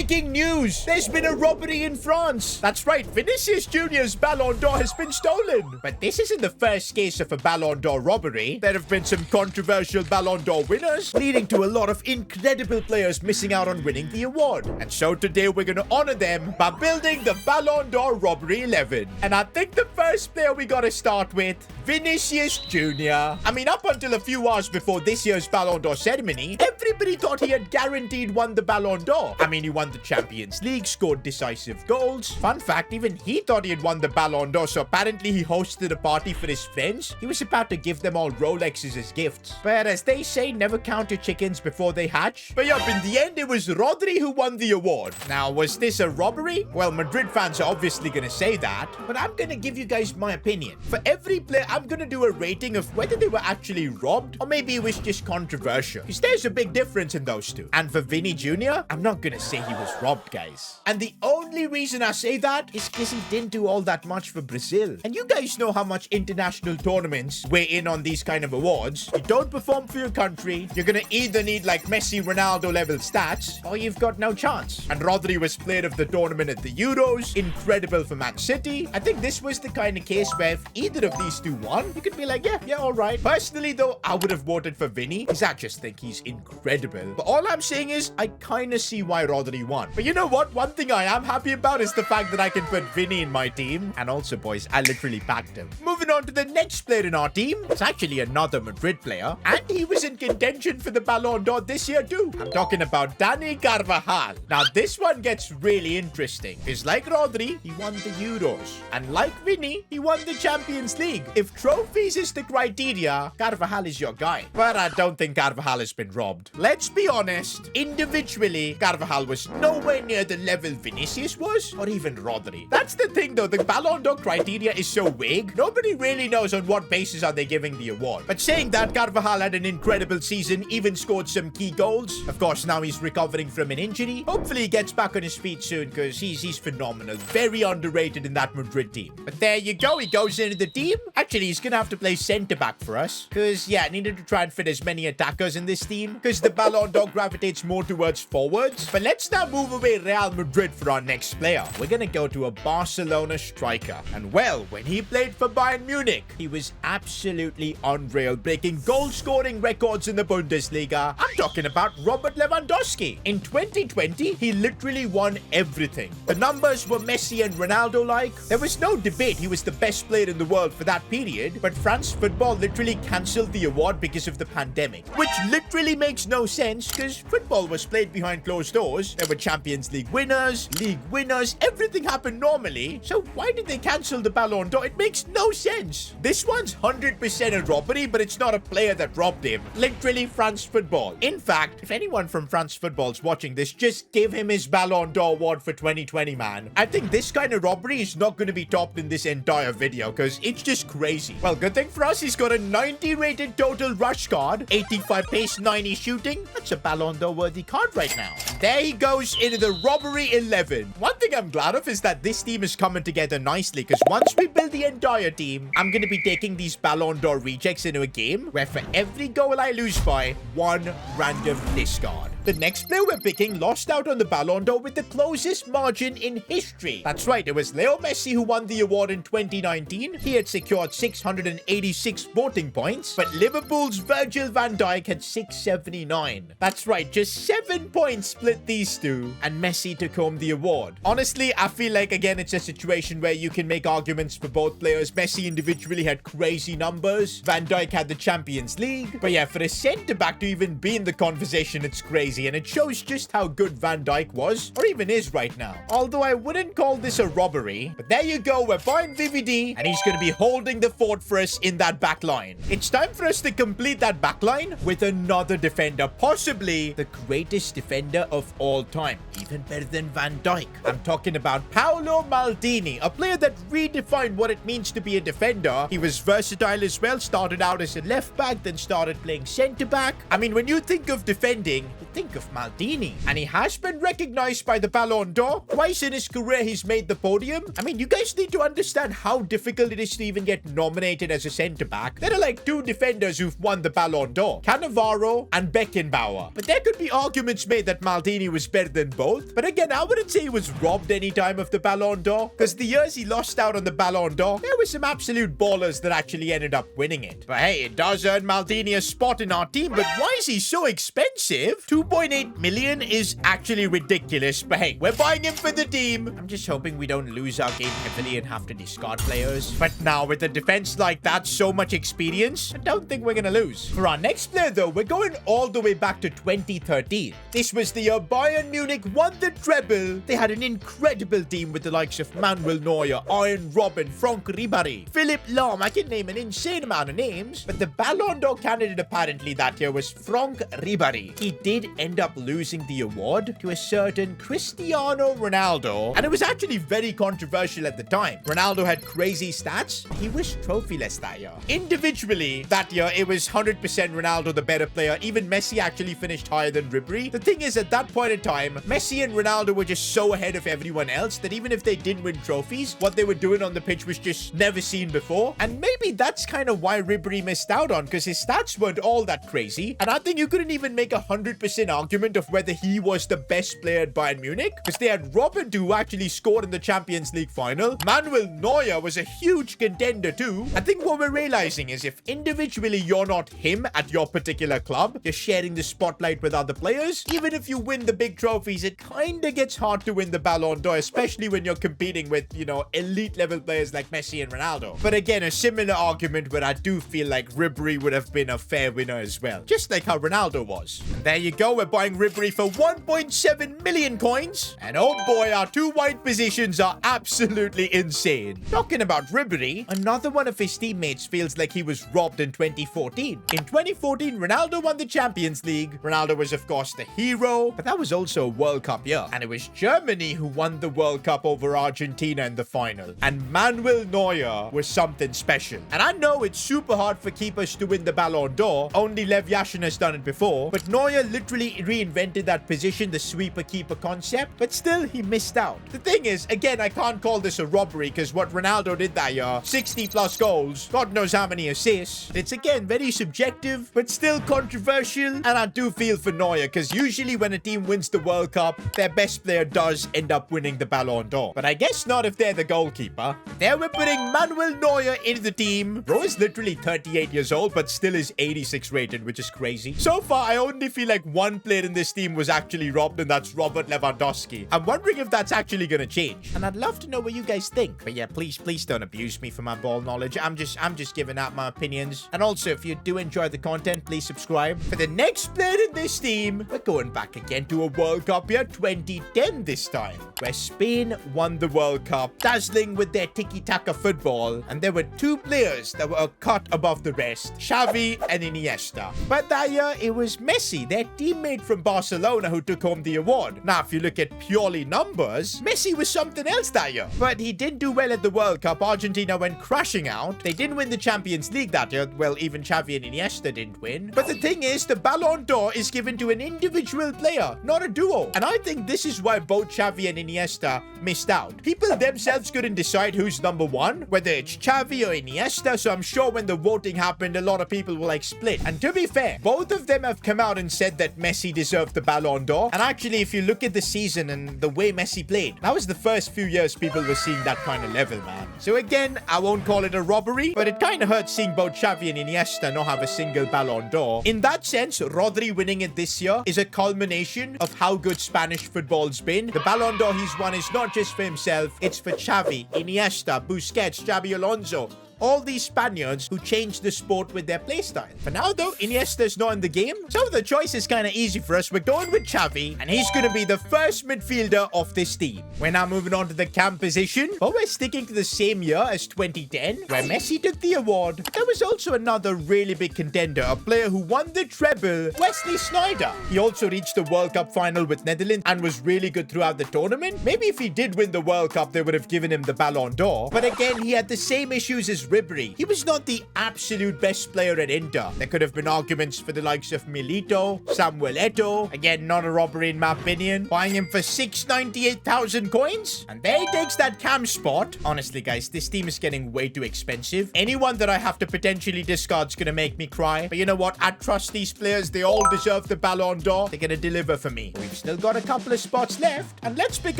Breaking news! There's been a robbery in France. That's right, Vinicius Jr.'s Ballon d'Or has been stolen. But this isn't the first case of a Ballon d'Or robbery. There have been some controversial Ballon d'Or winners, leading to a lot of incredible players missing out on winning the award. And so today we're going to honor them by building the Ballon d'Or Robbery 11. And I think the first player we got to start with, Vinicius Jr. I mean, up until a few hours before this year's Ballon d'Or ceremony, everybody thought he had guaranteed won the Ballon d'Or. I mean, he won the Champions League, scored decisive goals. Fun fact, even he thought he had won the Ballon d'Or, so apparently he hosted a party for his friends. He was about to give them all Rolexes as gifts. But as they say, never count your chickens before they hatch. But yup, in the end, it was Rodri who won the award. Now, was this a robbery? Well, Madrid fans are obviously going to say that, but I'm going to give you guys my opinion. For every player, I'm going to do a rating of whether they were actually robbed or maybe it was just controversial. Because there's a big difference in those two. And for Vinny Jr., I'm not going to say he was robbed, guys. And the only reason I say that is because he didn't do all that much for Brazil. And you guys know how much international tournaments weigh in on these kind of awards. You don't perform for your country, you're going to either need like Messi, Ronaldo level stats, or you've got no chance. And Rodri was player of the tournament at the Euros, incredible for Man City. I think this was the kind of case where if either of these two won, you could be like, yeah, all right. Personally, though, I would have voted for Vinny, because I just think he's incredible. But all I'm saying is, I kind of see why Rodri won. But you know what? One thing I am happy about is the fact that I can put Vinny in my team. And also, boys, I literally packed him. Moving on to the next player in our team. It's actually another Madrid player. And he was in contention for the Ballon d'Or this year too. I'm talking about Dani Carvajal. Now, this one gets really interesting. Because like Rodri, he won the Euros. And like Vinny, he won the Champions League. If trophies is the criteria, Carvajal is your guy. But I don't think Carvajal has been robbed. Let's be honest. Individually, Carvajal was nowhere near the level Vinicius was, or even Rodri. That's the thing though, the Ballon d'Or criteria is so vague, nobody really knows on what basis are they giving the award. But saying that, Carvajal had an incredible season, even scored some key goals. Of course, now he's recovering from an injury. Hopefully he gets back on his feet soon, because he's phenomenal. Very underrated in that Madrid team. But there you go, he goes into the team. Actually, he's gonna have to play centre-back for us, because yeah, I needed to try and fit as many attackers in this team, because the Ballon d'Or gravitates more towards forwards. But let's now move away Real Madrid for our next player. We're gonna go to a Barcelona striker. And well, when he played for Bayern Munich, he was absolutely unreal, breaking goal-scoring records in the Bundesliga. I'm talking about Robert Lewandowski. In 2020, he literally won everything. The numbers were Messi and Ronaldo-like. There was no debate he was the best player in the world for that period, but France football literally cancelled the award because of the pandemic, which literally makes no sense because football was played behind closed doors. There were Champions League winners, league winners, everything happened normally. So why did they cancel the Ballon d'Or? It makes no sense. This one's 100% a robbery, but it's not a player that robbed him. Literally France football. In fact, if anyone from France football's watching this, just give him his Ballon d'Or award for 2020, man. I think this kind of robbery is not going to be topped in this entire video because it's just crazy. Well, good thing for us, he's got a 90 rated total rush card, 85 pace, 90 shooting. That's a Ballon d'Or worthy card right now. There he goes into the robbery 11. One thing I'm glad of is that this team is coming together nicely, because once we build the entire team, I'm going to be taking these Ballon d'Or rejects into a game where for every goal I lose by, one random discard. The next player we're picking lost out on the Ballon d'Or with the closest margin in history. That's right, it was Leo Messi who won the award in 2019. He had secured 686 voting points, but Liverpool's Virgil van Dijk had 679. That's right, just 7 points split these two, and Messi took home the award. Honestly, I feel like, again, it's a situation where you can make arguments for both players. Messi individually had crazy numbers. Van Dijk had the Champions League. But yeah, for a centre-back to even be in the conversation, it's crazy. And it shows just how good Van Dijk was, or even is right now. Although I wouldn't call this a robbery. But there you go, we're buying VVD, and he's going to be holding the fort for us in that back line. It's time for us to complete that back line with another defender, possibly the greatest defender of all time, even better than Van Dijk. I'm talking about Paolo Maldini, a player that redefined what it means to be a defender. He was versatile as well, started out as a left back, then started playing centre back. I mean, when you think of defending, you think think of Maldini. And he has been recognized by the Ballon d'Or. Twice in his career, he's made the podium. I mean, you guys need to understand how difficult it is to even get nominated as a centre-back. There are like 2 defenders who've won the Ballon d'Or, Cannavaro and Beckenbauer. But there could be arguments made that Maldini was better than both. But again, I wouldn't say he was robbed any time of the Ballon d'Or, because the years he lost out on the Ballon d'Or, there were some absolute ballers that actually ended up winning it. But hey, it does earn Maldini a spot in our team. But why is he so expensive? 2.8 million is actually ridiculous. But hey, we're buying him for the team. I'm just hoping we don't lose our game heavily and have to discard players. But now with a defense like that, so much experience, I don't think we're gonna lose. For our next player though, we're going all the way back to 2013. This was the year Bayern Munich won the treble. They had an incredible team with the likes of Manuel Neuer, Arjen Robben, Frank Ribery, Philipp Lahm. I can name an insane amount of names. But the Ballon d'Or candidate apparently that year was Frank Ribery. He did end up losing the award to a certain Cristiano Ronaldo. And it was actually very controversial at the time. Ronaldo had crazy stats. He was trophyless that year. Individually, that year, it was 100% Ronaldo the better player. Even Messi actually finished higher than Ribery. The thing is, at that point in time, Messi and Ronaldo were just so ahead of everyone else that even if they didn't win trophies, what they were doing on the pitch was just never seen before. And maybe that's kind of why Ribery missed out on, because his stats weren't all that crazy. And I think you couldn't even make a 100% argument of whether he was the best player at Bayern Munich, because they had Robben who actually scored in the Champions League final. Manuel Neuer was a huge contender too. I think what we're realizing is if individually you're not him at your particular club, you're sharing the spotlight with other players. Even if you win the big trophies, it kind of gets hard to win the Ballon d'Or, especially when you're competing with, you know, elite level players like Messi and Ronaldo. But again, a similar argument where I do feel like Ribery would have been a fair winner as well, just like how Ronaldo was. And there you go, we're buying Ribery for 1.7 million coins. And oh boy, our 2 wide positions are absolutely insane. Talking about Ribery, another one of his teammates feels like he was robbed in 2014. In 2014, Ronaldo won the Champions League. Ronaldo was, of course, the hero, but that was also a World Cup year. And it was Germany who won the World Cup over Argentina in the final. And Manuel Neuer was something special. And I know it's super hard for keepers to win the Ballon d'Or. Only Lev Yashin has done it before. But Neuer literally reinvented that position, the sweeper-keeper concept. But still, he missed out. The thing is, again, I can't call this a robbery because what Ronaldo did that year, 60 plus goals, God knows how many assists. It's again very subjective, but still controversial. And I do feel for Neuer because usually when a team wins the World Cup, their best player does end up winning the Ballon d'Or. But I guess not if they're the goalkeeper. There we're putting Manuel Neuer into the team. Bro is literally 38 years old, but still is 86 rated, which is crazy. So far, I only feel like one player in this team was actually robbed, and that's Robert Lewandowski. I'm wondering if that's actually gonna change. And I'd love to know what you guys think. But yeah, please don't abuse me for my ball knowledge. I'm just giving out my opinions. And also, if you do enjoy the content, please subscribe. For the next player in this team, we're going back again to a World Cup year, 2010 this time, where Spain won the World Cup, dazzling with their tiki-taka football. And there were 2 players that were a cut above the rest, Xavi and Iniesta. But that year, it was Messi, their teammate from Barcelona, who took home the award. Now, if you look at purely numbers, Messi was something else that year. But he didn't do well at the World Cup. Argentina went crashing out. They didn't win the Champions League that year. Well, even Xavi and Iniesta didn't win. But the thing is, the Ballon d'Or is given to an individual player, not a duo. And I think this is why both Xavi and Iniesta missed out. People themselves couldn't decide who's number 1, whether it's Xavi or Iniesta. So I'm sure when the voting happened, a lot of people were like split. And to be fair, both of them have come out and said that Messi deserved the Ballon d'Or. And actually, if you look at the season and the way Messi played, that was the first few years people were seeing that kind of level, man. So again, I won't call it a robbery, but it kind of hurts seeing both Xavi and Iniesta not have a single Ballon d'Or. In that sense, Rodri winning it this year is a culmination of how good Spanish football's been. The Ballon d'Or he's won is not just for himself, it's for Xavi, Iniesta, Busquets, Xabi Alonso. All these Spaniards who changed the sport with their playstyle. For now, though, Iniesta's not in the game, so the choice is kind of easy for us. We're going with Xavi, and he's going to be the first midfielder of this team. We're now moving on to the cam position, but we're sticking to the same year as 2010, where Messi took the award. There was also another really big contender, a player who won the treble, Wesley Sneijder. He also reached the World Cup final with Netherlands and was really good throughout the tournament. Maybe if he did win the World Cup, they would have given him the Ballon d'Or. But again, he had the same issues as Ribery. He was not the absolute best player at Inter. There could have been arguments for the likes of Milito, Samuel Eto'o. Again, not a robbery in my opinion. Buying him for 698,000 coins. And there he takes that cam spot. Honestly, guys, this team is getting way too expensive. Anyone that I have to potentially discard is going to make me cry. But you know what? I trust these players. They all deserve the Ballon d'Or. They're going to deliver for me. We've still got a couple of spots left. And let's pick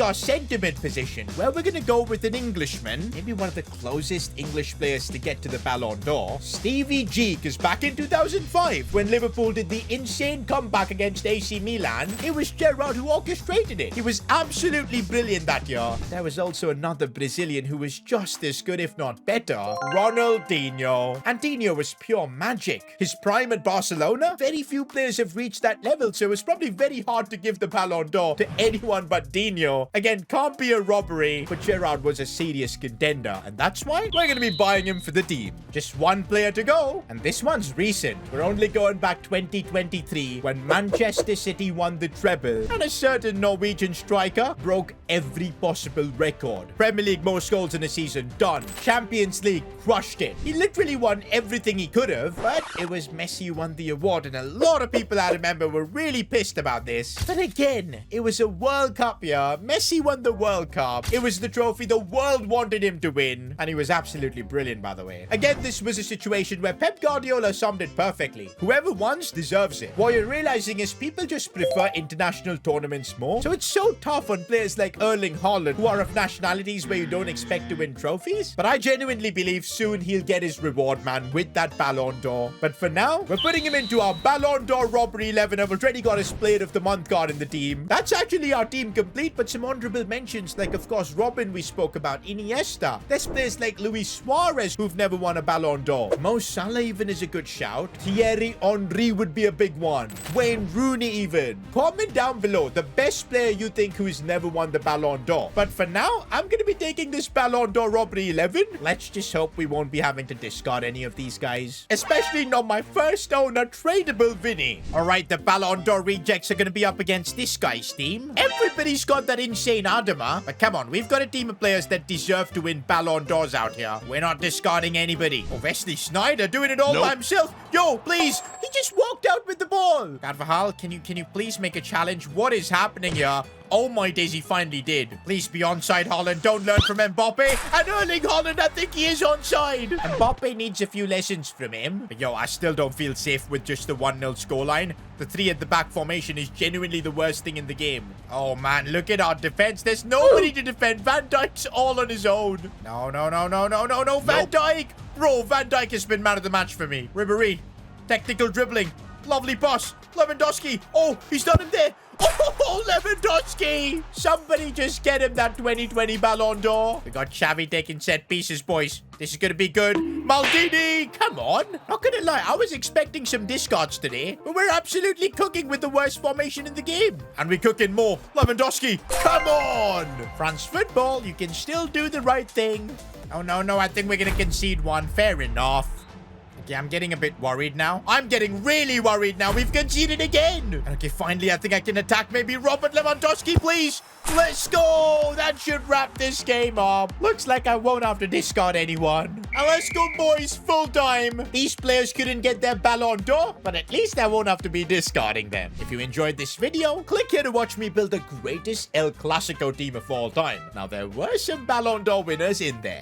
our sentiment position, where we're going to go with an Englishman. Maybe one of the closest English players to get to the Ballon d'Or. Stevie G, because back in 2005, when Liverpool did the insane comeback against AC Milan, it was Gerrard who orchestrated it. He was absolutely brilliant that year. There was also another Brazilian who was just as good, if not better. Ronaldinho. And Dino was pure magic. His prime at Barcelona, very few players have reached that level, so it's probably very hard to give the Ballon d'Or to anyone but Dino. Again, can't be a robbery, but Gerrard was a serious contender, and that's why we're going to be buying him for the team. Just one player to go, and this one's recent. We're only going back 2023, when Manchester City won the treble, and a certain Norwegian striker broke every possible record. Premier League most goals in a season, done. Champions League, crushed it. He literally won everything he could have, but it was Messi who won the award, and a lot of people, I remember, were really pissed about this. But again, it was a World Cup year. Messi won the World Cup. It was the trophy the world wanted him to win, and he was absolutely brilliant, by the way. Again, this was a situation where Pep Guardiola summed it perfectly. Whoever wins deserves it. What you're realizing is people just prefer international tournaments more, so it's so tough on players like Erling Haaland, who are of nationalities where you don't expect to win trophies. But I genuinely believe soon he'll get his reward, man, with that Ballon d'Or. But for now, we're putting him into our Ballon d'Or robbery 11. I've already got his Player of the Month card in the team. That's actually our team complete, but some honorable mentions, like, of course, Robin we spoke about, Iniesta. There's players like Luis Suarez who've never won a Ballon d'Or. Mo Salah even is a good shout. Thierry Henry would be a big one. Wayne Rooney even. Comment down below the best player you think who's never won the Ballon d'Or. But for now, I'm going to be taking this Ballon d'Or robbery 11. Let's just hope we won't be having to discard any of these guys. Especially not my first owner, tradable Vinny. Alright, the Ballon d'Or rejects are going to be up against this guy's team. Everybody's got that insane Adama. But come on, we've got a team of players that deserve to win Ballon d'Ors out here. We're not discarding anybody. Oh, Wesley Sneijder doing it all by himself. Yo, please. He just walked out with the ball. Carvajal, can you please make a challenge? What is happening here? Oh my days, he finally did. Please be onside, Haaland. Don't learn from Mbappe. And Erling Haaland, I think he is onside. Mbappe needs a few lessons from him. But yo, I still don't feel safe with just the 1-0 scoreline. The 3 at the back formation is genuinely the worst thing in the game. Oh man, look at our defense. There's nobody to defend. Van Dijk's all on his own. No. Van Dijk. Bro, Van Dijk has been man of the match for me. Ribery. Technical dribbling. Lovely pass. Lewandowski. Oh, he's done it there. Oh, Lewandowski! Somebody just get him that 2020 Ballon d'Or. We got Xavi taking set pieces, boys. This is going to be good. Maldini! Come on. Not going to lie, I was expecting some discards today, but we're absolutely cooking with the worst formation in the game. And we're cooking more. Lewandowski, come on! France football, you can still do the right thing. Oh, no, I think we're going to concede one. Fair enough. Okay, I'm getting a bit worried now. I'm getting really worried now. We've conceded again. Okay, finally, I think I can attack maybe Robert Lewandowski, please. Let's go. That should wrap this game up. Looks like I won't have to discard anyone. Now let's go, boys. Full time. These players couldn't get their Ballon d'Or, but at least I won't have to be discarding them. If you enjoyed this video, click here to watch me build the greatest El Clasico team of all time. Now, there were some Ballon d'Or winners in there.